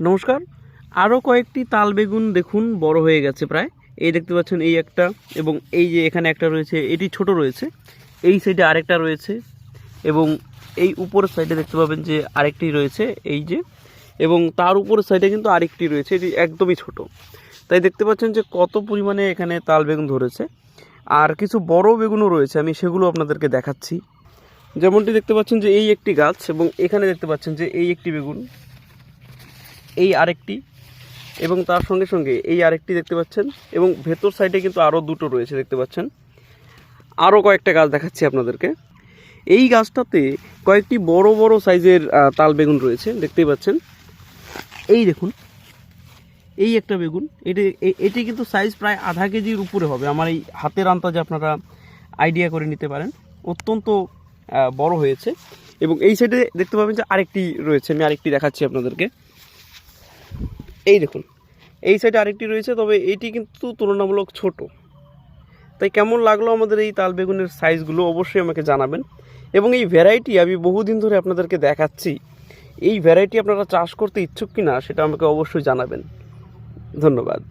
নমস্কার। আরও কয়েকটি তাল বেগুন দেখুন বড় হয়ে গেছে প্রায়। এই দেখতে পাচ্ছেন এই একটা, এবং এই যে এখানে একটা রয়েছে এটি ছোট রয়েছে, এই সাইডে আরেকটা রয়েছে, এবং এই উপরের সাইডে দেখতে পাবেন যে আরেকটি রয়েছে এই যে, এবং তার উপরের সাইডে কিন্তু আরেকটি রয়েছে, এটি একদমই ছোট। তাই দেখতে পাচ্ছেন যে কত পরিমাণে এখানে তাল বেগুন ধরেছে। আর কিছু বড় বেগুনও রয়েছে, আমি সেগুলো আপনাদেরকে দেখাচ্ছি। যেমনটি দেখতে পাচ্ছেন যে এই একটি গাছ, এবং এখানে দেখতে পাচ্ছেন যে এই একটি বেগুন, এই আরেকটি, এবং তার সঙ্গে সঙ্গে এই আরেকটি দেখতে পাচ্ছেন, এবং ভেতর সাইডে কিন্তু আরও দুটো রয়েছে দেখতে পাচ্ছেন। আরও কয়েকটা গাছ দেখাচ্ছি আপনাদেরকে। এই গাছটাতে কয়েকটি বড় বড় সাইজের তাল বেগুন রয়েছে দেখতেই পাচ্ছেন। এই দেখুন, এই একটা বেগুন, এটি কিন্তু সাইজ প্রায় আধা কেজির উপরে হবে, আমার এই হাতের আন্দাজে আপনারা আইডিয়া করে নিতে পারেন। অত্যন্ত বড় হয়েছে। এবং এই সাইডে দেখতে পাবেন যে আরেকটি রয়েছে, আমি আরেকটি দেখাচ্ছি আপনাদেরকে। এই দেখুন, এই সাইডে আরেকটি রয়েছে, তবে এটি কিন্তু তুলনামূলক ছোট। তাই কেমন লাগলো আমাদের এই তাল বেগুনের সাইজগুলো অবশ্যই আমাকে জানাবেন। এবং এই ভ্যারাইটি আমি বহুদিন ধরে আপনাদেরকে দেখাচ্ছি, এই ভ্যারাইটি আপনারা চাষ করতে ইচ্ছুক কিনা সেটা আমাকে অবশ্যই জানাবেন। ধন্যবাদ।